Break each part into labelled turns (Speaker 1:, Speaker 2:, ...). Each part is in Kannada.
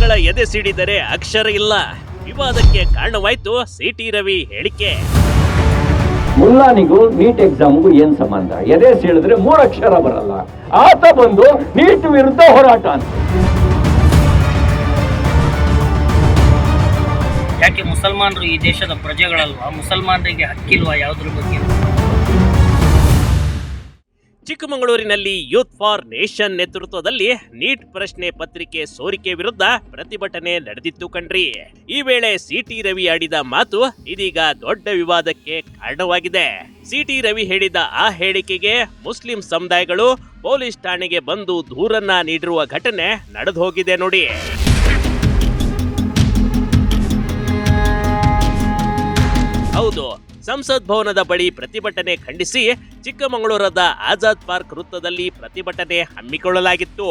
Speaker 1: ಮುಲ್ಲಾಗಳ ಎದೆ ಸಿಡಿದರೆ ಅಕ್ಷರ ಇಲ್ಲ. ವಿವಾದಕ್ಕೆ ಕಾರಣವಾಯ್ತು ಸಿಟಿ ರವಿ ಹೇಳಿಕೆ.
Speaker 2: ಮುಲ್ಲಾನಿಗೂ ನೀಟ್ ಎಕ್ಸಾಮ್ಗೂ ಏನ್ ಸಂಬಂಧ? ಎದೆ ಸಿಡಿದ್ರೆ 3 ಅಕ್ಷರ ಬರಲ್ಲ. ಆತ ಬಂದು ನೀಟ್ ವಿರುದ್ಧ ಹೋರಾಟ ಅಂತ.
Speaker 3: ಯಾಕೆ ಮುಸಲ್ಮಾನರು ಈ ದೇಶದ ಪ್ರಜೆಗಳಲ್ವಾ? ಮುಸಲ್ಮಾನರಿಗೆ ಹಕ್ಕಿಲ್ವಾ ಯಾವುದ್ರ ಬಗ್ಗೆ?
Speaker 1: ಚಿಕ್ಕಮಗಳೂರಿನಲ್ಲಿ ಯೂತ್ ಫಾರ್ ನೇಷನ್ ನೇತೃತ್ವದಲ್ಲಿ ನೀಟ್ ಪ್ರಶ್ನೆ ಪತ್ರಿಕೆ ಸೋರಿಕೆ ವಿರುದ್ಧ ಪ್ರತಿಭಟನೆ ನಡೆದಿತ್ತು ಕಣ್ರಿ. ಈ ವೇಳೆ ಸಿಟಿ ರವಿ ಆಡಿದ ಮಾತು ಇದೀಗ ದೊಡ್ಡ ವಿವಾದಕ್ಕೆ ಕಾರಣವಾಗಿದೆ. ಸಿಟಿ ರವಿ ಹೇಳಿದ ಆ ಹೇಳಿಕೆಗೆ ಮುಸ್ಲಿಂ ಸಮುದಾಯಗಳು ಪೊಲೀಸ್ ಠಾಣೆಗೆ ಬಂದು ದೂರನ್ನ ನೀಡಿರುವ ಘಟನೆ ನಡೆದು ಹೋಗಿದೆ ನೋಡಿ. ಹೌದು, ಸಂಸತ್ ಭವನದ ಬಳಿ ಪ್ರತಿಭಟನೆ ಖಂಡಿಸಿ ಚಿಕ್ಕಮಗಳೂರದ ಆಜಾದ್ ಪಾರ್ಕ್ ವೃತ್ತದಲ್ಲಿ ಪ್ರತಿಭಟನೆ ಹಮ್ಮಿಕೊಳ್ಳಲಾಗಿತ್ತು.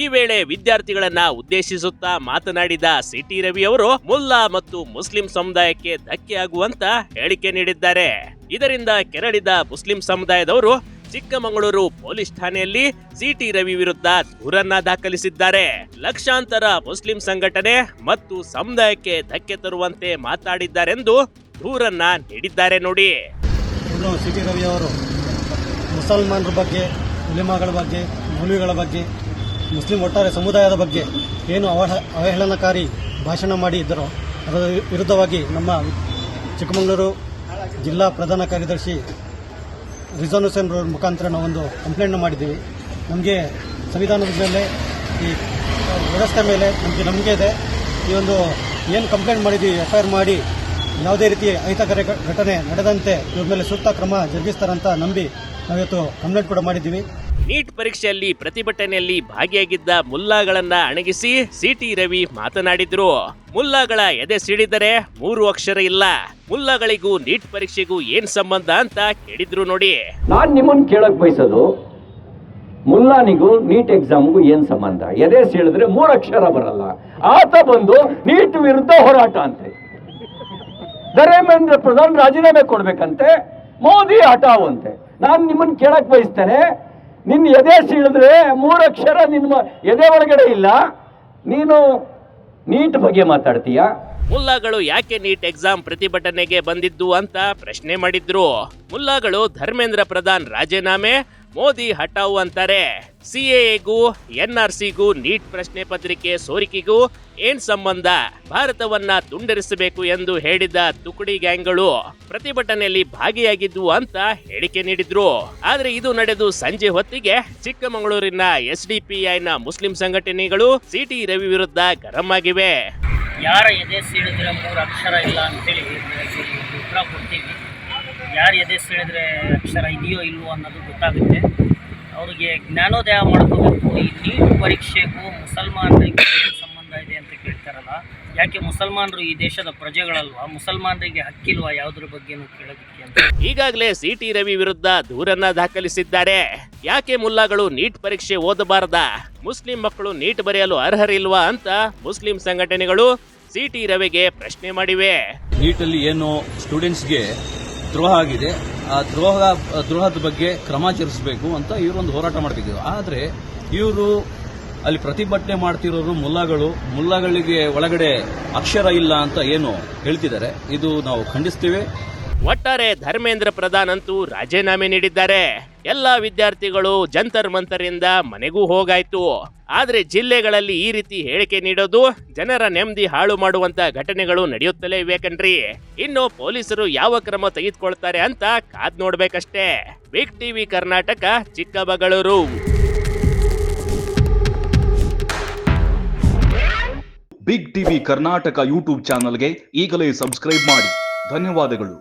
Speaker 1: ಈ ವೇಳೆ ವಿದ್ಯಾರ್ಥಿಗಳನ್ನ ಉದ್ದೇಶಿಸುತ್ತಾ ಮಾತನಾಡಿದ ಸಿಟಿ ರವಿ ಅವರು ಮುಲ್ಲಾ ಮತ್ತು ಮುಸ್ಲಿಂ ಸಮುದಾಯಕ್ಕೆ ಧಕ್ಕೆ ಆಗುವಂತ ಹೇಳಿಕೆ ನೀಡಿದ್ದಾರೆ. ಇದರಿಂದ ಕೆರಳಿದ ಮುಸ್ಲಿಂ ಸಮುದಾಯದವರು ಚಿಕ್ಕಮಗಳೂರು ಪೊಲೀಸ್ ಠಾಣೆಯಲ್ಲಿ ಸಿಟಿ ರವಿ ವಿರುದ್ಧ ದೂರನ್ನ ದಾಖಲಿಸಿದ್ದಾರೆ. ಲಕ್ಷಾಂತರ ಮುಸ್ಲಿಂ ಸಂಘಟನೆ ಮತ್ತು ಸಮುದಾಯಕ್ಕೆ ಧಕ್ಕೆ ತರುವಂತೆ ಮಾತಾಡಿದ್ದಾರೆಂದು ದೂರನ್ನ ನೀಡಿದ್ದಾರೆ ನೋಡಿ.
Speaker 4: ಸಿಟಿ ರವಿ ಅವರು ಮುಸಲ್ಮಾನರ ಬಗ್ಗೆ, ಉಲೇಮಾಗಳ ಬಗ್ಗೆ, ಮೌಲ್ವಿಗಳ ಬಗ್ಗೆ, ಮುಸ್ಲಿಂ ಒಟ್ಟಾರೆ ಸಮುದಾಯದ ಬಗ್ಗೆ ಏನು ಅವಹೇಳನಕಾರಿ ಭಾಷಣ ಮಾಡಿ ಇದ್ದರೋ ಅದರ ವಿರುದ್ಧವಾಗಿ ನಮ್ಮ ಚಿಕ್ಕಮಗಳೂರು ಜಿಲ್ಲಾ ಪ್ರಧಾನ ಕಾರ್ಯದರ್ಶಿ ರಿಜ್ವಾನ್ ಹುಸೇನ್ ಅವರ ಮುಖಾಂತರ ನಾವೊಂದು ಕಂಪ್ಲೇಂಟ್ನ ಮಾಡಿದ್ದೀವಿ. ನಮಗೆ ಸಂವಿಧಾನದ ಮೇಲೆ, ಈ ವ್ಯವಸ್ಥೆ ಮೇಲೆ ನಮಗೆ ನಂಬಿಕೆ ಇದೆ. ಈ ಒಂದು ಏನು ಕಂಪ್ಲೇಂಟ್ ಮಾಡಿದ್ದೀವಿ, FIR ಮಾಡಿ ಯಾವುದೇ ರೀತಿ ಅಹಿತಕರ ಘಟನೆ ನಡೆದಂತೆ ಇವ್ರ ಮೇಲೆ ಸೂಕ್ತ ಕ್ರಮ ಜರುಗಿಸ್ತಾರಂತ ನಂಬಿ ನಾವಿವತ್ತು ಕಂಪ್ಲೇಂಟ್ ಕೂಡ ಮಾಡಿದ್ದೀವಿ.
Speaker 1: ನೀಟ್ ಪರೀಕ್ಷೆಯಲ್ಲಿ ಪ್ರತಿಭಟನೆಯಲ್ಲಿ ಭಾಗಿಯಾಗಿದ್ದ ಮುಲ್ಲಾಗಳನ್ನ ಅಣಗಿಸಿ ಸಿಟಿ ರವಿ ಮಾತನಾಡಿದ್ರು. ಮುಲ್ಲಾಗಳ ಎದೆ ಸಿಡಿದರೆ 3 ಅಕ್ಷರ ಇಲ್ಲ. ಮುಲ್ಲಾಗಳಿಗೂ ನೀಟ್ ಪರೀಕ್ಷೆಗೂ ಏನ್ ಸಂಬಂಧ ಅಂತ ಕೇಳಿದ್ರು ನೋಡಿ.
Speaker 2: ನಾನ್ ನಿಮ್ಮನ್ನ ಕೇಳಕ್ ಬಯಸೋದು, ಮುಲ್ಲಾನಿಗೂ ನೀಟ್ ಎಕ್ಸಾಮ್ಗೂ ಏನ್ ಸಂಬಂಧ? ಎದೆ ಸಿಡಿದ್ರೆ 3 ಅಕ್ಷರ ಬರಲ್ಲ. ಆತ ಬಂದು ನೀಟ್ ವಿರುದ್ಧ ಹೋರಾಟ ಅಂತೆ. ಧರ್ಮೇಂದ್ರ ಪ್ರಧಾನ್ ರಾಜೀನಾಮೆ ಕೊಡ್ಬೇಕಂತೆ, ಮೋದಿ ಹಠಾವಂತೆ. ನಾನು ನಿಮ್ಮನ್ನ ಕೇಳಕ್ ಬಯಸ್ತೇನೆ, ನಿನ್ನ ಎದೆ ಸಿಡಿದ್ರೆ 3 ಅಕ್ಷರ ನಿಮ್ಮ ಎದೆ ಒಳಗಡೆ ಇಲ್ಲ, ನೀನು ನೀಟ್ ಬಗ್ಗೆ ಮಾತಾಡ್ತೀಯಾ?
Speaker 1: ಮುಲ್ಲಾಗಳು ಯಾಕೆ ನೀಟ್ ಎಕ್ಸಾಮ್ ಪ್ರತಿಭಟನೆಗೆ ಬಂದಿದ್ದು ಅಂತ ಪ್ರಶ್ನೆ ಮಾಡಿದ್ರು. ಮುಲ್ಲಾಗಳು ಧರ್ಮೇಂದ್ರ ಪ್ರಧಾನ್ ರಾಜೀನಾಮೆ, ಮೋದಿ ಹಠಾವು ಅಂತಾರೆ. CAAಗೂ NRCಗೂ ನೀಟ್ ಪ್ರಶ್ನೆ ಪತ್ರಿಕೆ ಸೋರಿಕೆಗೂ ಏನ್ ಸಂಬಂಧ? ಭಾರತವನ್ನ ತುಂಡರಿಸಬೇಕು ಎಂದು ಹೇಳಿದ ತುಕಡಿ ಗ್ಯಾಂಗ್ಗಳು ಪ್ರತಿಭಟನೆಯಲ್ಲಿ ಭಾಗಿಯಾಗಿದ್ವು ಅಂತ ಹೇಳಿಕೆ ನೀಡಿದ್ರು. ಆದ್ರೆ ಇದು ನಡೆದು ಸಂಜೆ ಹೊತ್ತಿಗೆ ಚಿಕ್ಕಮಗಳೂರಿನ SDPIನ ಮುಸ್ಲಿಂ ಸಂಘಟನೆಗಳು ಸಿಟಿ ರವಿ ವಿರುದ್ಧ ಗರಂ ಆಗಿವೆ.
Speaker 3: ಯಾರ ಎದೆ ಸೀಳಿದ್ರೆ 3 ಅಕ್ಷರ ಇಲ್ಲ ಅಂತೇಳಿ ಉತ್ತರ ಕೊಡ್ತೀವಿ. ಯಾರು ಎದೆ ಸೀಳಿದ್ರೆ ಅಕ್ಷರ ಇದೆಯೋ ಇಲ್ವೋ ಅನ್ನೋದು ಗೊತ್ತಾಗುತ್ತೆ. ಅವ್ರಿಗೆ ಜ್ಞಾನೋದಯ ಮಾಡ್ಕೋಬೇಕು. ಈ ನೀಟ್ ಪರೀಕ್ಷೆಗೂ ಮುಸಲ್ಮಾನರಿಗೆ ಏನು ಸಂಬಂಧ ಇದೆ ಅಂತ ಕೇಳ್ತಾರಲ್ಲ, ಯಾಕೆ ಮುಸಲ್ಮಾನರು ಈ ದೇಶದ ಪ್ರಜೆಗಳಲ್ವಾ? ಮುಸಲ್ಮಾನರಿಗೆ ಹಕ್ಕಿಲ್ವಾ ಯಾವುದ್ರ ಬಗ್ಗೆನೂ ಕೇಳೋದಕ್ಕೆ ಅಂತ
Speaker 1: ಈಗಾಗಲೇ ಸಿಟಿ ರವಿ ವಿರುದ್ಧ ದೂರನ್ನ ದಾಖಲಿಸಿದ್ದಾರೆ. ಯಾಕೆ ಮುಲ್ಲಾಗಳು ನೀಟ್ ಪರೀಕ್ಷೆ ಓದಬಾರದ? ಮುಸ್ಲಿಂ ಮಕ್ಕಳು ನೀಟ್ ಬರೆಯಲು ಅರ್ಹರಿಲ್ವಾ ಅಂತ ಮುಸ್ಲಿಂ ಸಂಘಟನೆಗಳು ಸಿಟಿ ರವಿಗೆ ಪ್ರಶ್ನೆ ಮಾಡಿವೆ.
Speaker 5: ನೀಟಲ್ಲಿ ಏನು ಸ್ಟೂಡೆಂಟ್ಸ್ಗೆ ದ್ರೋಹ ಆಗಿದೆ, ಆ ದ್ರೋಹದ ಬಗ್ಗೆ ಕ್ರಮ ಜರುಗಿಸಬೇಕು ಅಂತ ಇವರೊಂದು ಹೋರಾಟ ಮಾಡ್ತಿದ್ರು. ಆದರೆ ಇವರು ಅಲ್ಲಿ ಪ್ರತಿಭಟನೆ ಮಾಡ್ತಿರೋರು ಮುಲ್ಲಾಗಳಿಗೆ ಒಳಗಡೆ ಅಕ್ಷರ ಇಲ್ಲ ಅಂತ ಏನು ಹೇಳ್ತಿದ್ದಾರೆ, ಇದು ನಾವು ಖಂಡಿಸ್ತೀವಿ.
Speaker 1: ಒಟ್ಟಾರೆ ಧರ್ಮೇಂದ್ರ ಪ್ರಧಾನ್ ಅಂತೂ ರಾಜೀನಾಮೆ ನೀಡಿದ್ದಾರೆ. ಎಲ್ಲಾ ವಿದ್ಯಾರ್ಥಿಗಳು ಜಂತರ್ ಮಂತರಿಂದ ಮನೆಗೂ ಹೋಗಾಯ್ತು. ಆದ್ರೆ ಜಿಲ್ಲೆಗಳಲ್ಲಿ ಈ ರೀತಿ ಹೇಳಿಕೆ ನೀಡೋದು ಜನರ ನೆಮ್ಮದಿ ಹಾಳು ಮಾಡುವಂತ ಘಟನೆಗಳು ನಡೆಯುತ್ತಲೇ ಇವೆ ಕಣ್ರಿ. ಇನ್ನು ಪೊಲೀಸರು ಯಾವ ಕ್ರಮ ತೆಗೆದುಕೊಳ್ತಾರೆ ಅಂತ ಕಾದ್ ನೋಡ್ಬೇಕಷ್ಟೇ. Big TV Karnataka, Chikkamagaluru.
Speaker 6: Big TV Karnataka YouTube ಚಾನಲ್ಗೆ ಈಗಲೇ ಸಬ್ಸ್ಕ್ರೈಬ್ ಮಾಡಿ. ಧನ್ಯವಾದಗಳು.